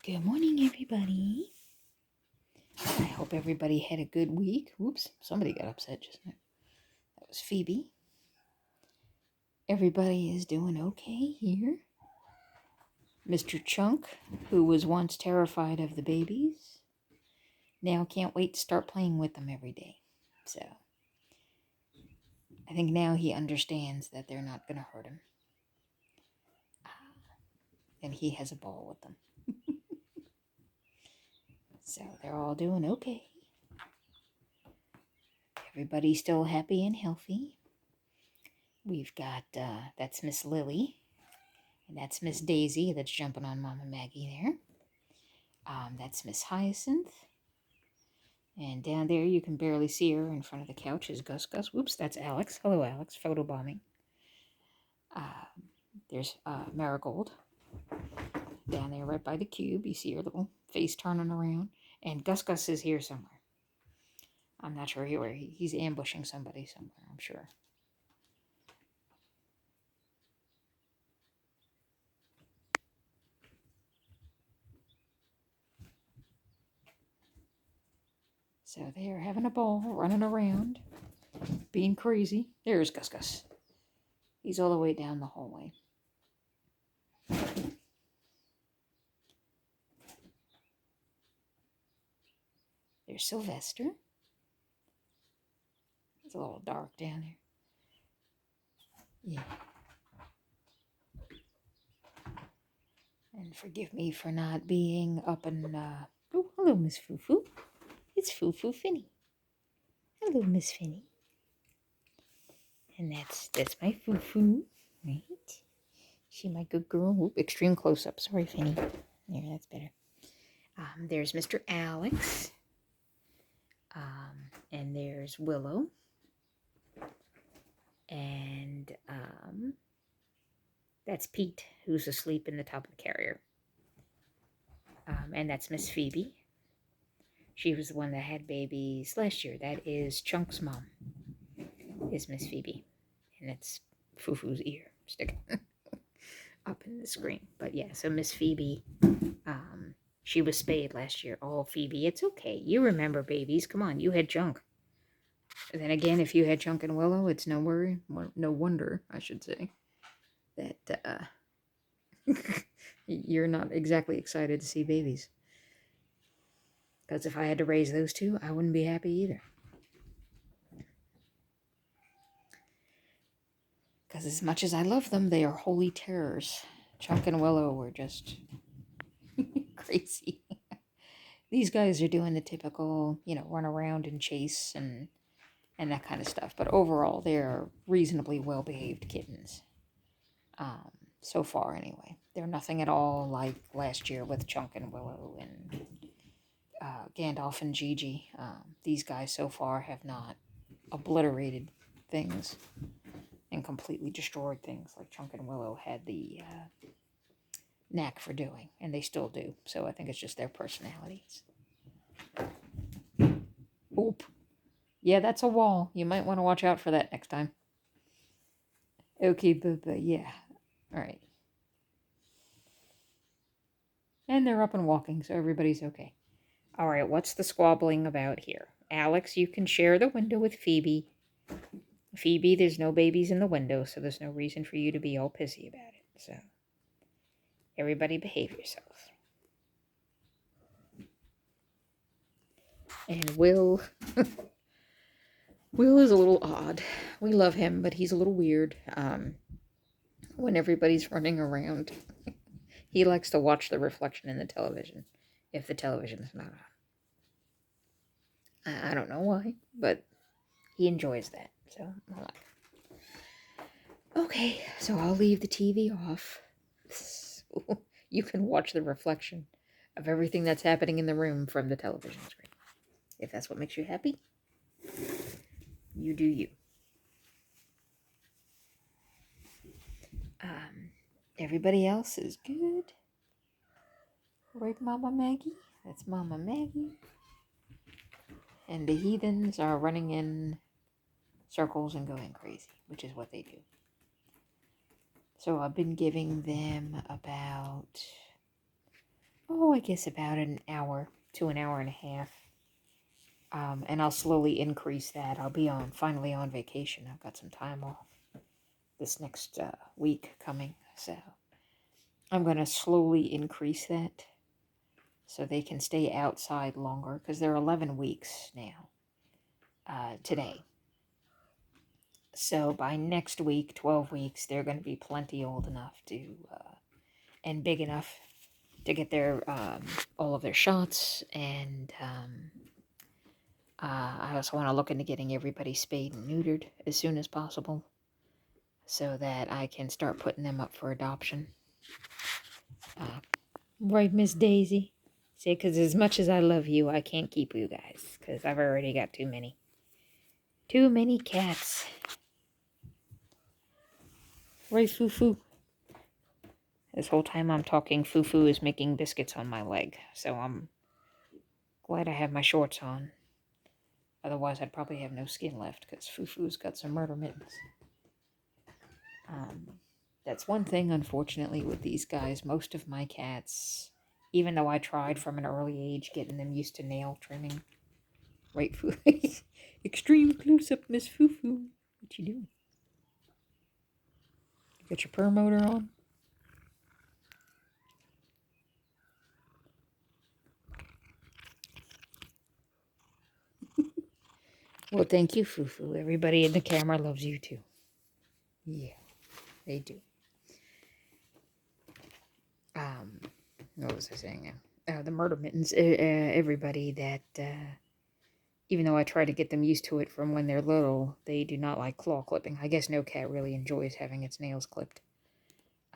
Good morning, everybody. I hope everybody had a good week. Oops, somebody got upset just now. That was Phoebe. Everybody is doing okay here. Mr. Chunk, who was once terrified of the babies, now can't wait to start playing with them every day. So, I think now he understands that they're not going to hurt him. And he has a ball with them. So, they're all doing okay. Everybody's still happy and healthy. We've got, that's Miss Lily. And that's Miss Daisy that's jumping on Mama Maggie there. That's Miss Hyacinth. And down there you can barely see her in front of the couch is Gus Gus. Whoops, that's Alex. Hello, Alex. Photobombing. There's Marigold. Down there right by the cube. You see her little face turning around. And Gus Gus is here somewhere. I'm not sure where he's ambushing somebody somewhere, I'm sure. So they're having a ball, running around, being crazy. There's Gus Gus. He's all the way down the hallway. There's Sylvester. It's a little dark down there. Yeah. And forgive me for not being up and, oh, hello, Miss Foo-Foo. It's Foo-Foo Finny. Hello, Miss Finny. And that's my Foo-Foo, right? She my good girl. Oop, extreme close-up. Sorry, Finny. There, that's better. There's Mr. Alex. And there's Willow. And, that's Pete, who's asleep in the top of the carrier. And that's Miss Phoebe. She was the one that had babies last year. That is Chunk's mom, is Miss Phoebe. And it's Foo-Foo's ear sticking up in the screen. But yeah, so Miss Phoebe, she was spayed last year. Oh, Phoebe, it's okay. You remember babies. Come on, you had Chunk. And then again, if you had Chunk and Willow, it's no wonder, I should say, that you're not exactly excited to see babies. Because if I had to raise those two, I wouldn't be happy either. Because as much as I love them, they are holy terrors. Chunk and Willow were just crazy. These guys are doing the typical, run around and chase and that kind of stuff. But overall, they're reasonably well-behaved kittens. So far, anyway. They're nothing at all like last year with Chunk and Willow and Gandalf and Gigi. These guys so far have not obliterated things and completely destroyed things like Chunk and Willow had the knack for doing, and they still do. So I think it's just their personalities. Oop. Yeah, that's a wall. You might want to watch out for that next time. Okay, but yeah. All right. And they're up and walking, so everybody's okay. All right, what's the squabbling about here? Alex, you can share the window with Phoebe. Phoebe, there's no babies in the window, so there's no reason for you to be all pissy about it. So, everybody behave yourselves. And Will is a little odd. We love him, but he's a little weird. When everybody's running around, he likes to watch the reflection in the television, if the television's not on. I don't know why, but he enjoys that, so I like it. Okay, so I'll leave the TV off. So you can watch the reflection of everything that's happening in the room from the television screen. If that's what makes you happy, you do you. Everybody else is good. Right, Mama Maggie? That's Mama Maggie. And the heathens are running in circles and going crazy, which is what they do. So I've been giving them about I guess about an hour to an hour and a half. And I'll slowly increase that. I'll be finally on vacation. I've got some time off this next week coming. So I'm going to slowly increase that so they can stay outside longer because they're 11 weeks now today. So by next week, 12 weeks, they're going to be plenty old enough to and big enough to get their all of their shots. And I also want to look into getting everybody spayed and neutered as soon as possible so that I can start putting them up for adoption. Right, Miss Daisy? Say, because as much as I love you, I can't keep you guys because I've already got too many. Too many cats. Right, Foo-Foo? This whole time I'm talking, Foo-Foo is making biscuits on my leg, so I'm glad I have my shorts on. Otherwise, I'd probably have no skin left because Foo-Foo's got some murder mittens. That's one thing, unfortunately, with these guys. Most of my cats, even though I tried from an early age getting them used to nail trimming. Right, Foo? Extreme close-up, Miss Foo-Foo. What you doing? Got your purr motor on? Well, thank you, Foo-Foo. Everybody in the camera loves you, too. Yeah, they do. What was I saying? The murder mittens. Everybody that, even though I try to get them used to it from when they're little, they do not like claw clipping. I guess no cat really enjoys having its nails clipped.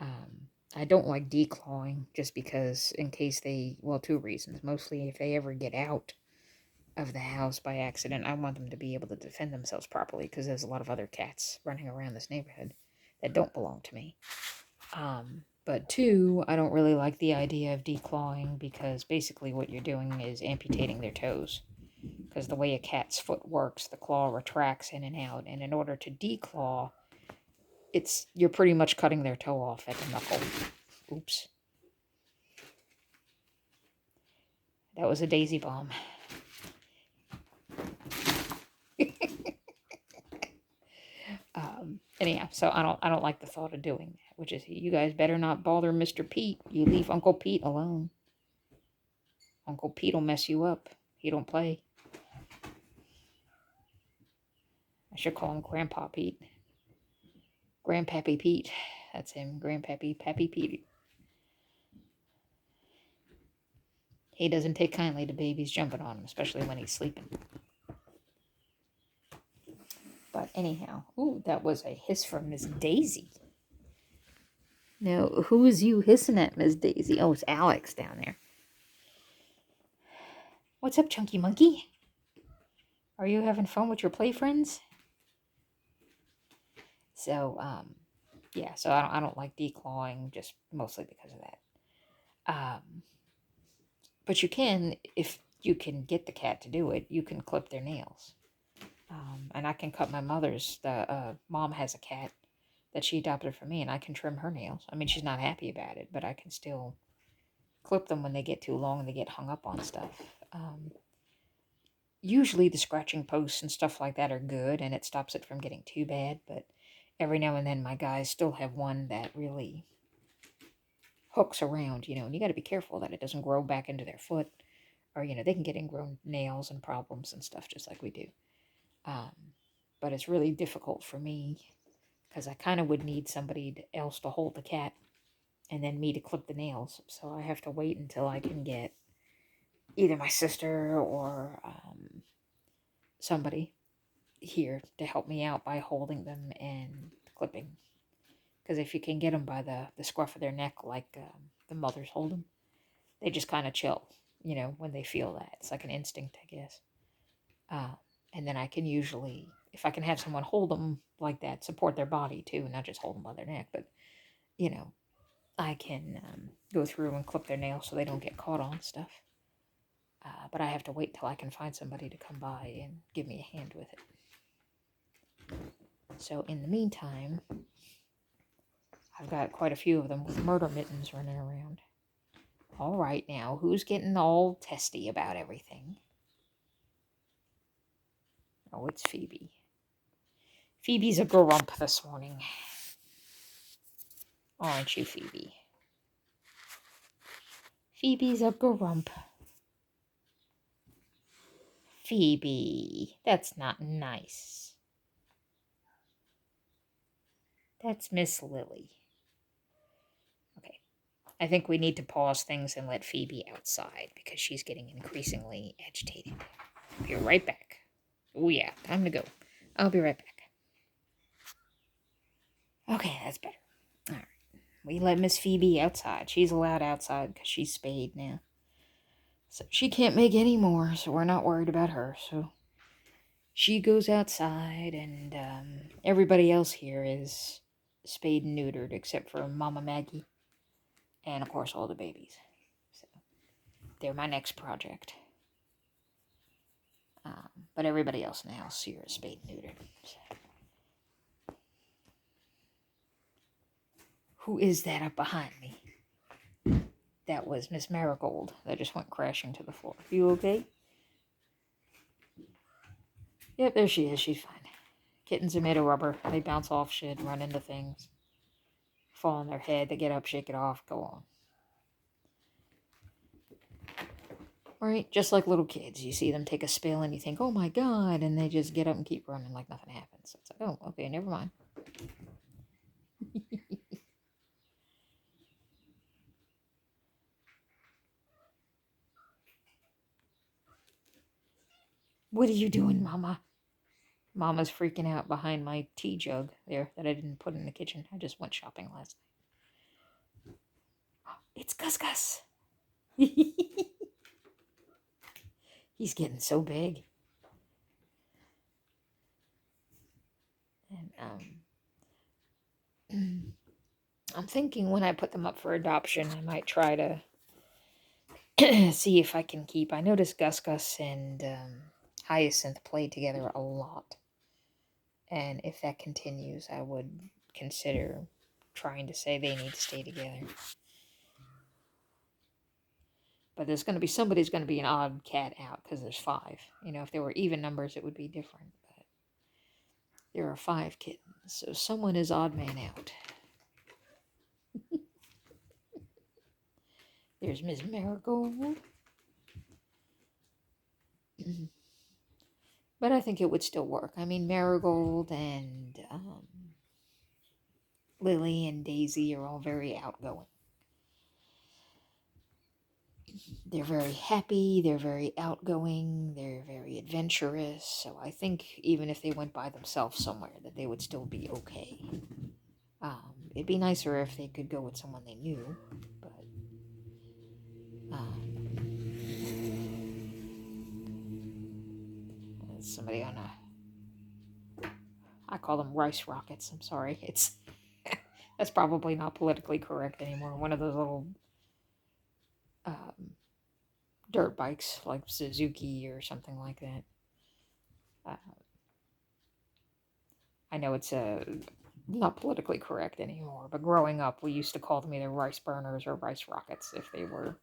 I don't like declawing just because in case they, well, two reasons. Mostly if they ever get out of the house by accident, I want them to be able to defend themselves properly because there's a lot of other cats running around this neighborhood that don't belong to me. But two, I don't really like the idea of declawing because basically what you're doing is amputating their toes. Because the way a cat's foot works, the claw retracts in and out, and in order to declaw, you're pretty much cutting their toe off at the knuckle. Oops. That was a daisy bomb. Anyhow, so I don't like the thought of doing that, which is you guys better not bother Mr. Pete. You leave Uncle Pete alone. Uncle Pete will mess you up. He don't play. I should call him Grandpa Pete. Grandpappy Pete. That's him. Grandpappy Pappy Pete. He doesn't take kindly to babies jumping on him, especially when he's sleeping. But anyhow, ooh, that was a hiss from Miss Daisy. Now, who is you hissing at, Miss Daisy? Oh, it's Alex down there. What's up, Chunky Monkey? Are you having fun with your play friends? So, yeah, so I don't like declawing, just mostly because of that. But you can, if you can get the cat to do it, you can clip their nails. And I can cut my mother's, mom has a cat that she adopted from me, and I can trim her nails. I mean, she's not happy about it, but I can still clip them when they get too long and they get hung up on stuff. Usually the scratching posts and stuff like that are good, and it stops it from getting too bad, but every now and then my guys still have one that really hooks around, and you got to be careful that it doesn't grow back into their foot, or, they can get ingrown nails and problems and stuff just like we do. But it's really difficult for me because I kind of would need somebody else to hold the cat and then me to clip the nails. So I have to wait until I can get either my sister or somebody here to help me out by holding them and clipping. Because if you can get them by the scruff of their neck like the mothers hold them, they just kind of chill, when they feel that. It's like an instinct, I guess. And then I can usually, if I can have someone hold them like that, support their body too, not just hold them by their neck, but, I can go through and clip their nails so they don't get caught on stuff. But I have to wait till I can find somebody to come by and give me a hand with it. So in the meantime, I've got quite a few of them with murder mittens running around. All right now, who's getting all testy about everything? Oh, it's Phoebe. Phoebe's a grump this morning. Aren't you, Phoebe? Phoebe's a grump. Phoebe, that's not nice. That's Miss Lily. Okay, I think we need to pause things and let Phoebe outside because she's getting increasingly agitated. I'll be right back. Oh yeah, time to go. I'll be right back. Okay, that's better. All right. We let Miss Phoebe outside. She's allowed outside because she's spayed now. So she can't make any more, so we're not worried about her. So she goes outside, and everybody else here is spayed and neutered except for Mama Maggie and, of course, all the babies. So they're my next project. But everybody else now is here is spayed and neutered. So. Who is that up behind me? That was Miss Marigold that just went crashing to the floor. You okay? Yep, there she is. She's fine. Kittens are made of rubber. They bounce off shit, run into things, fall on their head. They get up, shake it off, go on. Right? Just like little kids. You see them take a spill and you think, oh my god, and they just get up and keep running like nothing happens. So it's like, oh, okay, never mind. What are you doing, Mama? Mama's freaking out behind my tea jug there that I didn't put in the kitchen. I just went shopping last night. It's Gus Gus. He's getting so big. And I'm thinking when I put them up for adoption, I might try to see if I can keep. I noticed Gus Gus and Hyacinth play together a lot. And if that continues, I would consider trying to say they need to stay together. But there's going to be somebody's going to be an odd cat out because there's 5. You know, if there were even numbers, it would be different. But there are 5 kittens, so someone is odd man out. There's Miss Marigold. But I think it would still work. I mean, Marigold and Lily and Daisy are all very outgoing. They're very happy, they're very outgoing, they're very adventurous. So I think even if they went by themselves somewhere, that they would still be okay. It'd be nicer if they could go with someone they knew, but somebody on I call them rice rockets. I'm sorry. It's that's probably not politically correct anymore. One of those little dirt bikes like Suzuki or something like that. I know it's not politically correct anymore, but growing up, we used to call them either rice burners or rice rockets if they were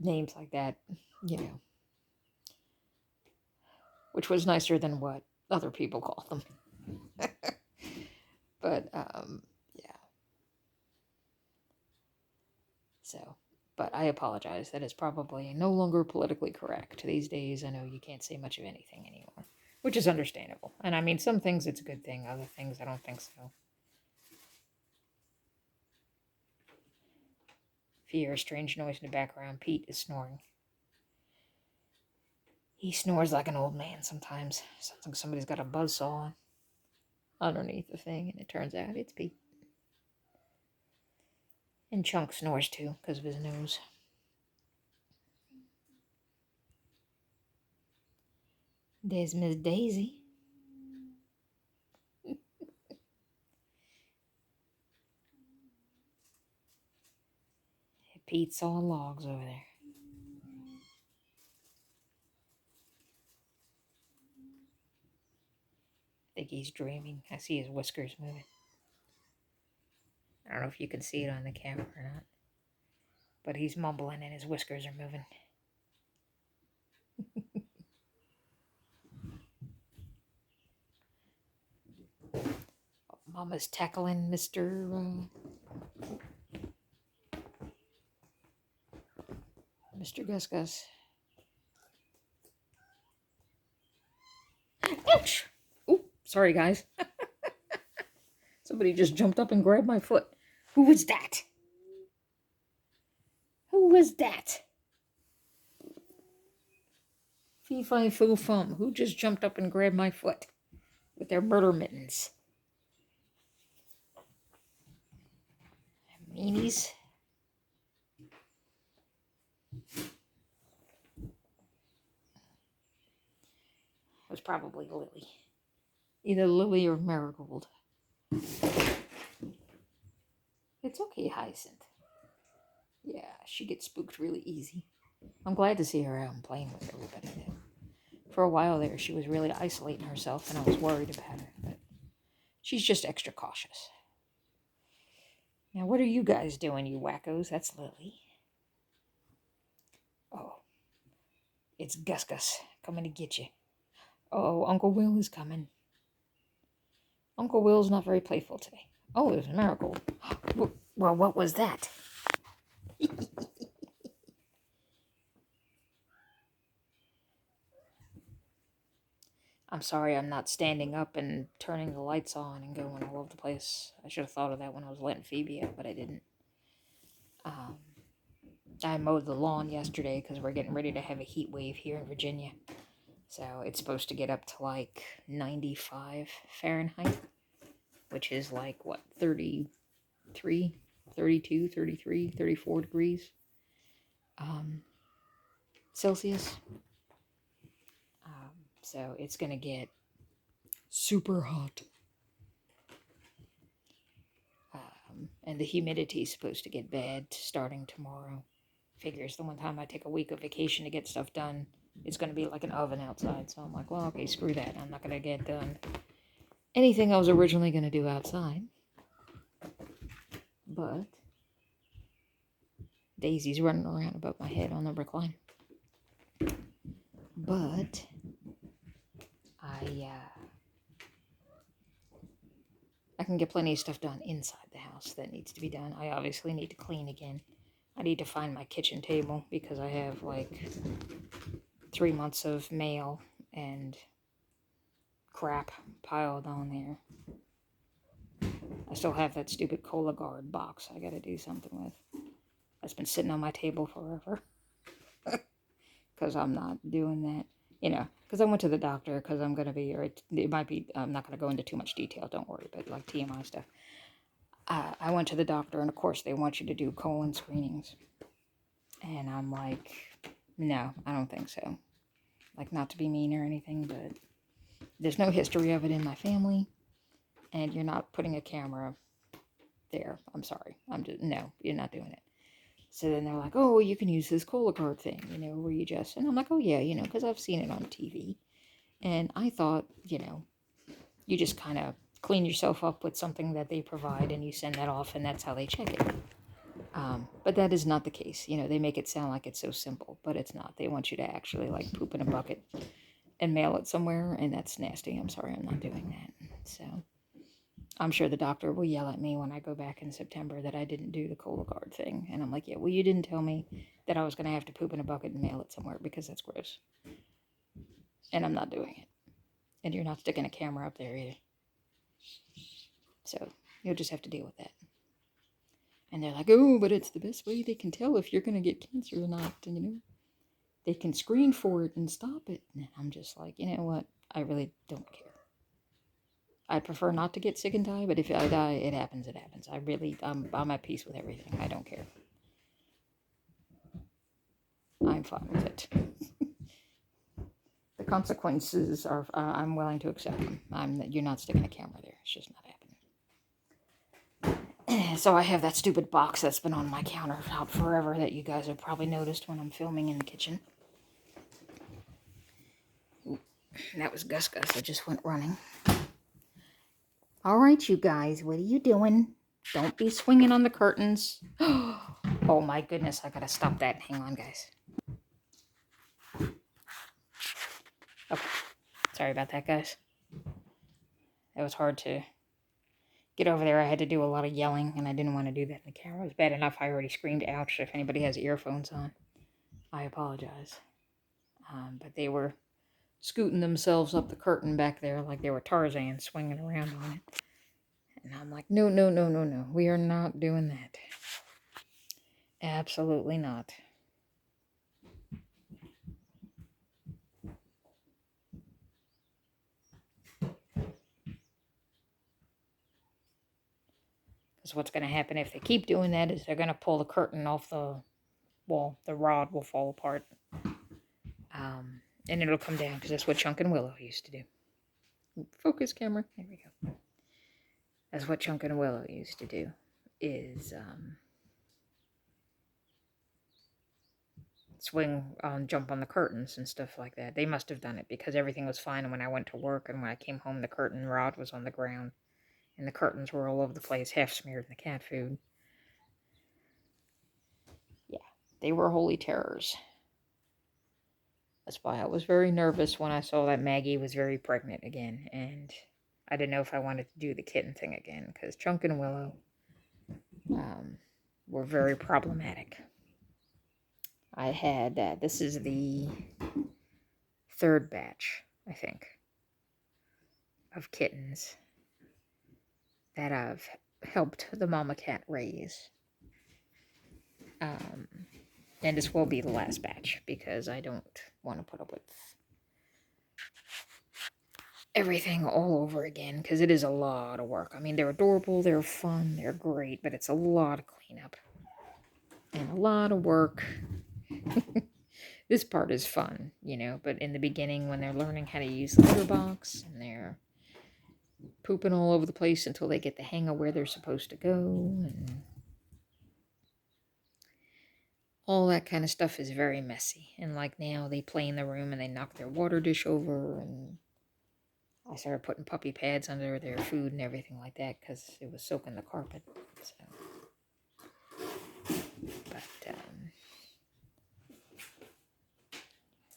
names like that, you know, which was nicer than what other people call them. But yeah. So, but I apologize. That is probably no longer politically correct these days. I know you can't say much of anything anymore, which is understandable. And I mean, some things it's a good thing, other things I don't think so. If you hear a strange noise in the background, Pete is snoring. He snores like an old man sometimes. Sounds like somebody's got a buzzsaw underneath the thing, and it turns out it's Pete. And Chunk snores too, because of his nose. There's Miss Daisy. Pete's on logs over there. I think he's dreaming. I see his whiskers moving. don't know if you can see it on the camera or not. But he's mumbling and his whiskers are moving. Mama's tackling Mr. Gus Gus. Ouch! Oh, sorry guys. Somebody just jumped up and grabbed my foot. Who was that? Who was that? Fee fi foo fum. Who just jumped up and grabbed my foot with their murder mittens? Meanies. It was probably Lily. Either Lily or Marigold. It's okay, Hyacinth. Yeah, she gets spooked really easy. I'm glad to see her out and playing with everybody now. For a while there, she was really isolating herself, and I was worried about her. But she's just extra cautious. Now, what are you guys doing, you wackos? That's Lily. Oh, it's Gus Gus coming to get you. Oh, Uncle Will is coming. Uncle Will's not very playful today. Oh, it was a miracle. Well, what was that? I'm sorry I'm not standing up and turning the lights on and going all over the place. I should have thought of that when I was letting Phoebe out, but I didn't. I mowed the lawn yesterday because we're getting ready to have a heat wave here in Virginia. So it's supposed to get up to like 95 Fahrenheit, which is like, what, 33, 32, 33, 34 degrees Celsius. So it's going to get super hot. And the humidity is supposed to get bad starting tomorrow. Figures the one time I take a week of vacation to get stuff done, it's going to be like an oven outside. So I'm like, well, okay, screw that. I'm not going to get done anything I was originally going to do outside. But Daisy's running around above my head on the recliner. But I can get plenty of stuff done inside the house that needs to be done. I obviously need to clean again. I need to find my kitchen table because I have like 3 months of mail and crap piled on there. I still have that stupid Cologuard box I gotta do something with. That's been sitting on my table forever. Because I'm not doing that. You know, because I went to the doctor because I'm going to be, or it might be, I'm not going to go into too much detail, don't worry, but like TMI stuff. I went to the doctor, and of course they want you to do colon screenings. And I'm like, no, I don't think so. Like, not to be mean or anything, but there's no history of it in my family, and you're not putting a camera there. I'm sorry. No, you're not doing it. So then they're like, oh, well, you can use this Cologuard thing, you know, where you just, and I'm like, oh yeah, you know, because I've seen it on TV. And I thought, you know, you just kind of clean yourself up with something that they provide and you send that off and that's how they check it. But that is not the case. You know, they make it sound like it's so simple, but it's not. They want you to actually like poop in a bucket and mail it somewhere, and that's nasty. I'm sorry, I'm not doing that. So I'm sure the doctor will yell at me when I go back in September that I didn't do the Cologuard thing. And I'm like, yeah, well, you didn't tell me that I was going to have to poop in a bucket and mail it somewhere because that's gross. And I'm not doing it. And you're not sticking a camera up there either. So you'll just have to deal with that. And they're like, oh, but it's the best way they can tell if you're going to get cancer or not. And, you know, they can screen for it and stop it. And I'm just like, you know what? I really don't care. I prefer not to get sick and die, but if I die, it happens, it happens. I'm at peace with everything. I don't care. I'm fine with it. The consequences are, I'm willing to accept them. You're not sticking a camera there. It's just not happening. So I have that stupid box that's been on my counter out forever that you guys have probably noticed when I'm filming in the kitchen. Ooh, that was Gus Gus. I just went running. All right, you guys, what are you doing? Don't be swinging on the curtains. Oh my goodness, I gotta stop that. Hang on, guys. Okay, sorry about that, guys. It was hard to get over there. I had to do a lot of yelling, and I didn't want to do that in the camera. It was bad enough I already screamed ouch. If anybody has earphones on, I apologize. But they were scooting themselves up the curtain back there like they were Tarzan swinging around on it. And I'm like, no, no, no, no, no. We are not doing that. Absolutely not. Because what's going to happen if they keep doing that is they're going to pull the curtain off the wall. The rod will fall apart. And it'll come down because that's what Chunk and Willow used to do. Focus, camera. There we go. That's what Chunk and Willow used to do. Is jump on the curtains and stuff like that. They must have done it because everything was fine when I went to work, and when I came home, the curtain rod was on the ground, and the curtains were all over the place, half smeared in the cat food. Yeah, they were holy terrors. That's why I was very nervous when I saw that Maggie was very pregnant again, and I didn't know if I wanted to do the kitten thing again, because Chunk and Willow were very problematic. I had, this is the third batch, I think, of kittens that I've helped the mama cat raise. And this will be the last batch because I don't want to put up with everything all over again because it is a lot of work. I mean, they're adorable, they're fun, they're great, but it's a lot of cleanup and a lot of work. This part is fun, you know, but in the beginning when they're learning how to use the litter box and they're pooping all over the place until they get the hang of where they're supposed to go and all that kind of stuff is very messy. And like now they play in the room and they knock their water dish over, and I started putting puppy pads under their food and everything like that because it was soaking the carpet. So, but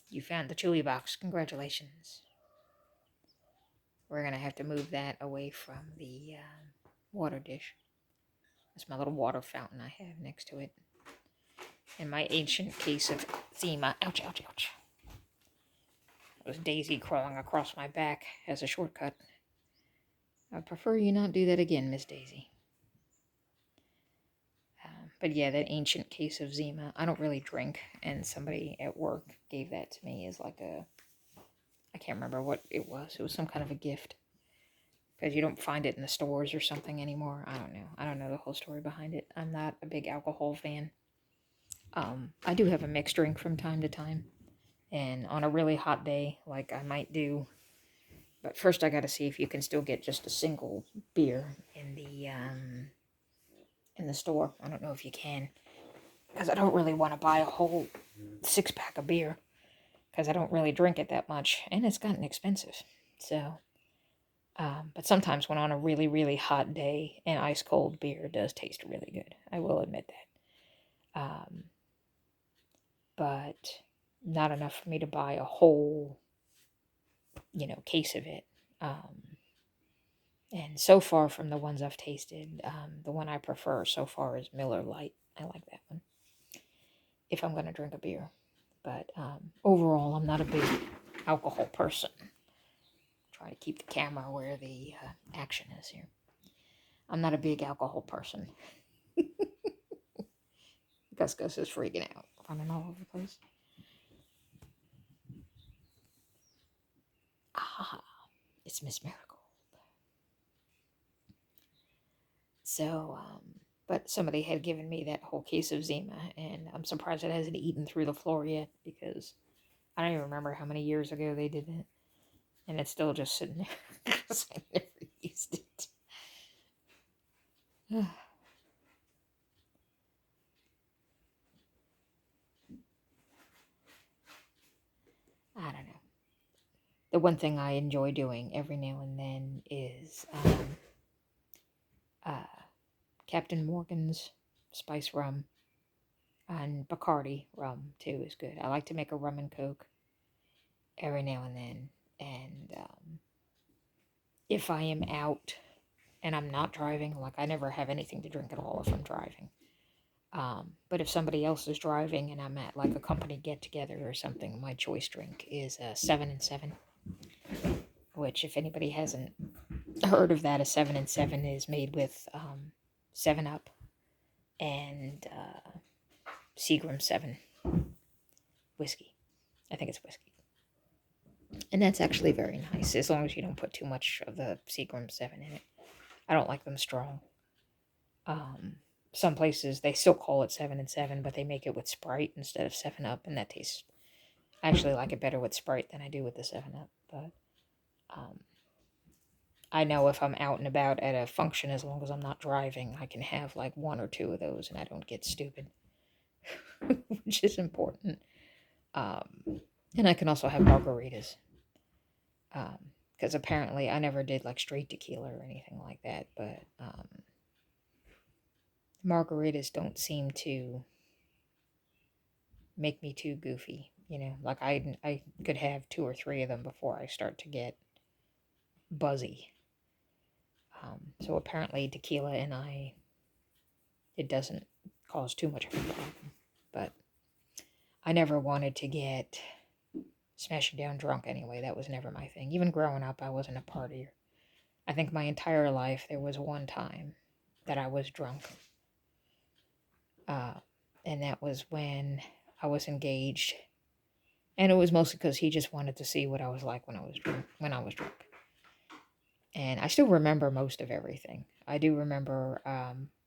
you found the Chewy box. Congratulations. We're gonna have to move that away from the water dish. That's my little water fountain I have next to it. And my ancient case of Zima. Ouch, ouch, ouch. It was Daisy crawling across my back as a shortcut. I'd prefer you not do that again, Miss Daisy. But yeah, that ancient case of Zima. I don't really drink, and somebody at work gave that to me as like a... I can't remember what it was. It was some kind of a gift. Because you don't find it in the stores or something anymore. I don't know. I don't know the whole story behind it. I'm not a big alcohol fan. I do have a mixed drink from time to time. And on a really hot day, like I might do... But first I gotta see if you can still get just a single beer in the store. I don't know if you can. Because I don't really want to buy a whole 6-pack of beer. Because I don't really drink it that much. And it's gotten expensive. So... but sometimes when on a really, really hot day, an ice cold beer does taste really good. I will admit that. But not enough for me to buy a whole, case of it. And so far from the ones I've tasted, the one I prefer so far is Miller Lite. I like that one. If I'm going to drink a beer. But overall, I'm not a big alcohol person. Try to keep the camera where the action is here. I'm not a big alcohol person. Gus is freaking out, running all over the place. Ah, it's Miss Marigold. So, but somebody had given me that whole case of Zima, and I'm surprised it hasn't eaten through the floor yet, because I don't even remember how many years ago they did it. And it's still just sitting there, because I never used it. I don't know. The one thing I enjoy doing every now and then is Captain Morgan's spice rum, and Bacardi rum too is good. I like to make a rum and coke every now and then. And if I am out and I'm not driving, like I never have anything to drink at all if I'm driving. But if somebody else is driving and I'm at like a company get together or something, my choice drink is a 7 and 7, which if anybody hasn't heard of that, a 7 and 7 is made with 7 Up and Seagram 7 whiskey. I think it's whiskey. And that's actually very nice, as long as you don't put too much of the Seagram 7 in it. I don't like them strong. Some places, they still call it 7 and 7, but they make it with Sprite instead of 7 Up, and that tastes... I actually like it better with Sprite than I do with the 7 Up, but... I know if I'm out and about at a function, as long as I'm not driving, I can have like 1 or 2 of those and I don't get stupid, which is important. And I can also have margaritas, because apparently I never did like straight tequila or anything like that, but margaritas don't seem to make me too goofy, you know, like I could have 2 or 3 of them before I start to get buzzy. So apparently tequila and it doesn't cause too much of a problem. But I never wanted to get smashing down drunk anyway. That was never my thing. Even growing up, I wasn't a partier. I think my entire life there was one time that I was drunk. And that was when I was engaged. And it was mostly because he just wanted to see what I was like when I was drunk. And I still remember most of everything. I do remember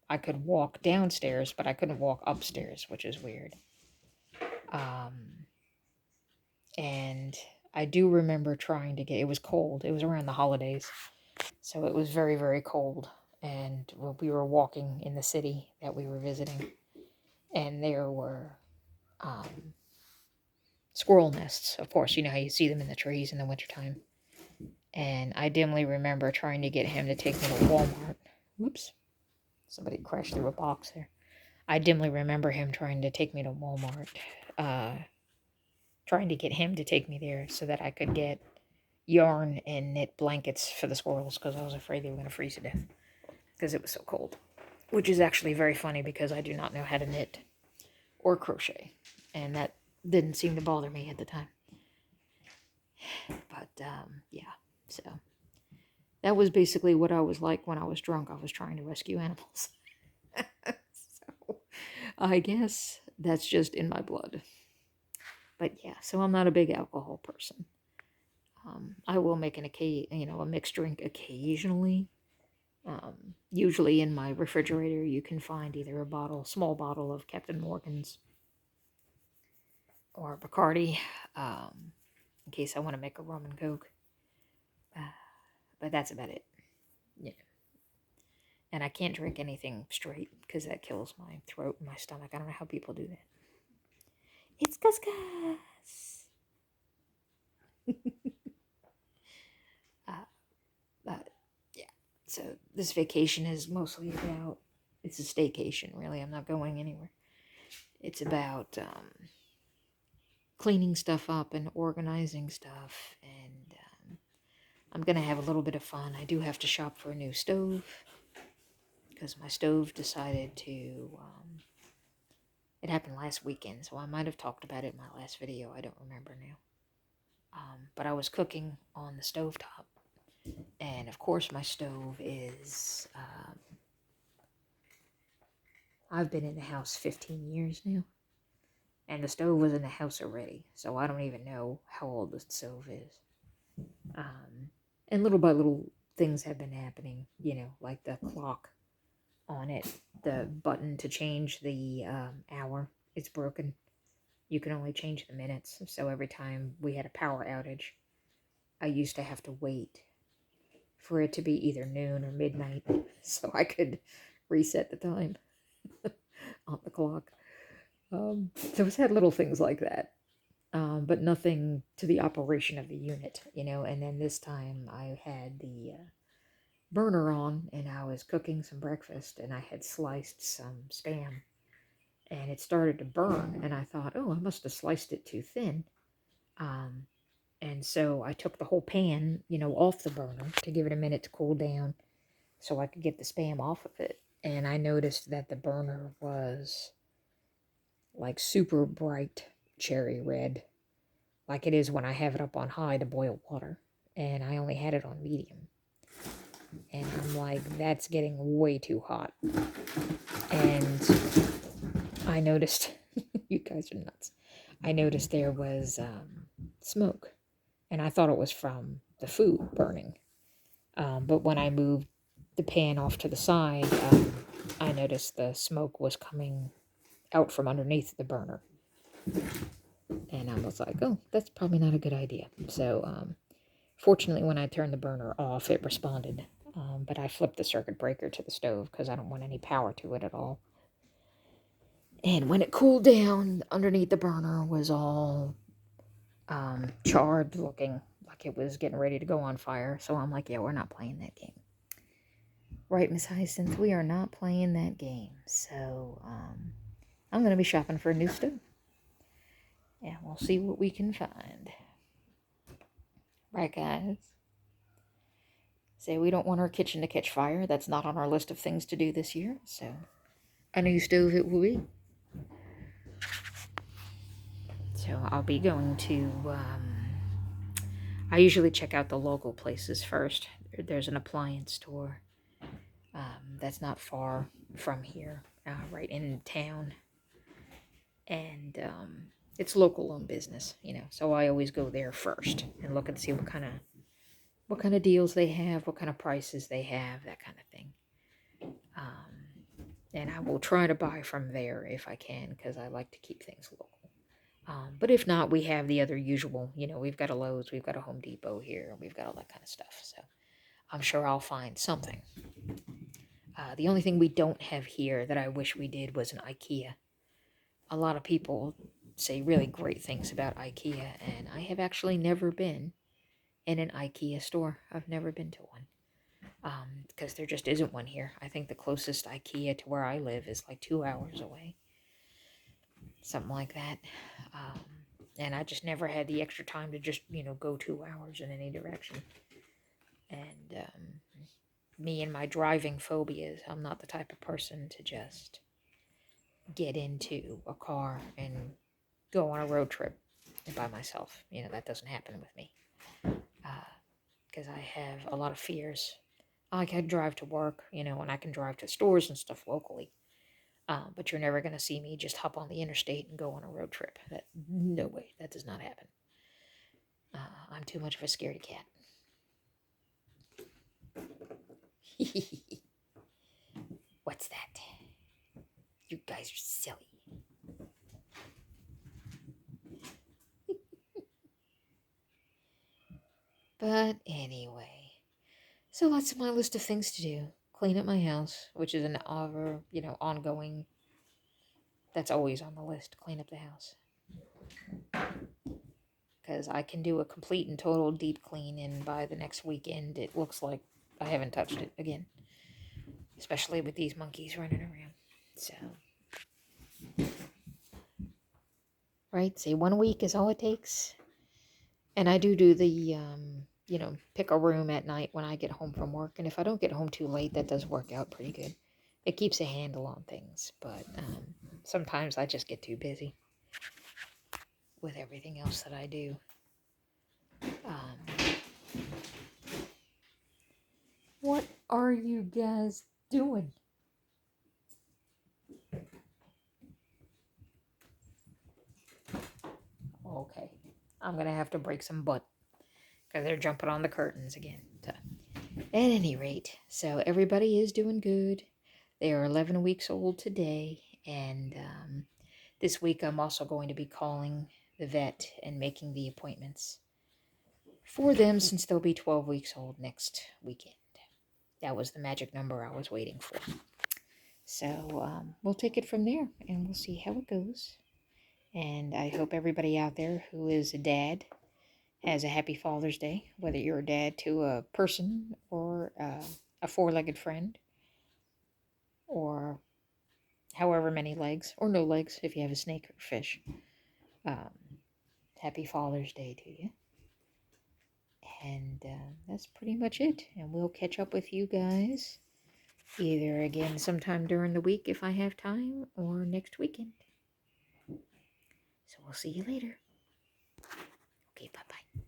I could walk downstairs, but I couldn't walk upstairs, which is weird. And I do remember trying to get... It was cold. It was around the holidays. So it was very, very cold. And we were walking in the city that we were visiting. And there were squirrel nests. Of course, you know how you see them in the trees in the wintertime. And I dimly remember trying to get him to take me to Walmart. Whoops. Somebody crashed through a box there. I dimly remember him trying to take me to Walmart. Trying to get him to take me there so that I could get yarn and knit blankets for the squirrels, because I was afraid they were going to freeze to death because it was so cold. Which is actually very funny because I do not know how to knit or crochet. And that didn't seem to bother me at the time. But, yeah. So, that was basically what I was like when I was drunk. I was trying to rescue animals. So, I guess that's just in my blood. But yeah, so I'm not a big alcohol person. I will make a mixed drink occasionally. Usually in my refrigerator you can find either a small bottle of Captain Morgan's or Bacardi, in case I want to make a rum and coke. But that's about it. Yeah. And I can't drink anything straight because that kills my throat and my stomach. I don't know how people do that. It's Gus. But yeah, so this vacation is mostly about... It's a staycation, really. I'm not going anywhere. It's about cleaning stuff up and organizing stuff, and I'm going to have a little bit of fun. I do have to shop for a new stove, because my stove decided to... it happened last weekend, so I might have talked about it in my last video. I don't remember now. But I was cooking on the stovetop, and of course my stove is... I've been in the house 15 years now. And the stove was in the house already, so I don't even know how old the stove is. And little by little, things have been happening, you know, like the clock on it, the button to change the hour, it's broken. You can only change the minutes, so every time we had a power outage, I used to have to wait for it to be either noon or midnight, so I could reset the time on the clock. So it's had little things like that, but nothing to the operation of the unit, you know. And then this time I had the burner on, and I was cooking some breakfast, and I had sliced some Spam, and it started to burn, and I thought, oh, I must have sliced it too thin. And so I took the whole pan, off the burner to give it a minute to cool down so I could get the Spam off of it. And I noticed that the burner was like super bright cherry red, like it is when I have it up on high to boil water. And I only had it on medium. And I'm like, that's getting way too hot. And I noticed, you guys are nuts. I noticed there was smoke. And I thought it was from the food burning. But when I moved the pan off to the side, I noticed the smoke was coming out from underneath the burner. And I was like, oh, that's probably not a good idea. So, fortunately, when I turned the burner off, it responded. But I flipped the circuit breaker to the stove because I don't want any power to it at all. And when it cooled down, underneath the burner was all charred, looking like it was getting ready to go on fire. So I'm like, yeah, we're not playing that game. Right, Miss Hyacinth, we are not playing that game. So I'm going to be shopping for a new stove. Yeah, we'll see what we can find. Right, guys? Say we don't want our kitchen to catch fire. That's not on our list of things to do this year. So a new stove it will be. So I'll be going to, I usually check out the local places first. There's an appliance store that's not far from here, right in town. And it's local owned business, so I always go there first and look and see what kind of deals they have, what kind of prices they have, that kind of thing. And I will try to buy from there if I can, because I like to keep things local. But if not, we have the other usual, we've got a Lowe's, we've got a Home Depot here, we've got all that kind of stuff. So I'm sure I'll find something. The only thing we don't have here that I wish we did was an IKEA. A lot of people say really great things about IKEA, and I have actually never been in an IKEA store. I've never been to one. Because there just isn't one here. I think the closest IKEA to where I live is like 2 hours away. Something like that. And I just never had the extra time to just, go 2 hours in any direction. And me and my driving phobias, I'm not the type of person to just get into a car and go on a road trip by myself. That doesn't happen with me. Because I have a lot of fears. I can drive to work, and I can drive to stores and stuff locally. But you're never going to see me just hop on the interstate and go on a road trip. No way. That does not happen. I'm too much of a scaredy cat. What's that? You guys are silly. But anyway, so that's my list of things to do. Clean up my house, which is an ongoing. That's always on the list. Clean up the house. Because I can do a complete and total deep clean, and by the next weekend, it looks like I haven't touched it again. Especially with these monkeys running around. So, right? Say 1 week is all it takes. And I do the, pick a room at night when I get home from work. And if I don't get home too late, that does work out pretty good. It keeps a handle on things. But sometimes I just get too busy with everything else that I do. What are you guys doing? Okay, I'm going to have to break some butt because they're jumping on the curtains again. So, at any rate, so everybody is doing good. They are 11 weeks old today, and this week I'm also going to be calling the vet and making the appointments for them since they'll be 12 weeks old next weekend. That was the magic number I was waiting for. So we'll take it from there, and we'll see how it goes. And I hope everybody out there who is a dad has a happy Father's Day, whether you're a dad to a person or a four-legged friend, or however many legs, or no legs if you have a snake or fish. Um, Happy Father's Day to you. And that's pretty much it. And we'll catch up with you guys either again sometime during the week if I have time, or next weekend. So we'll see you later. Okay, bye-bye.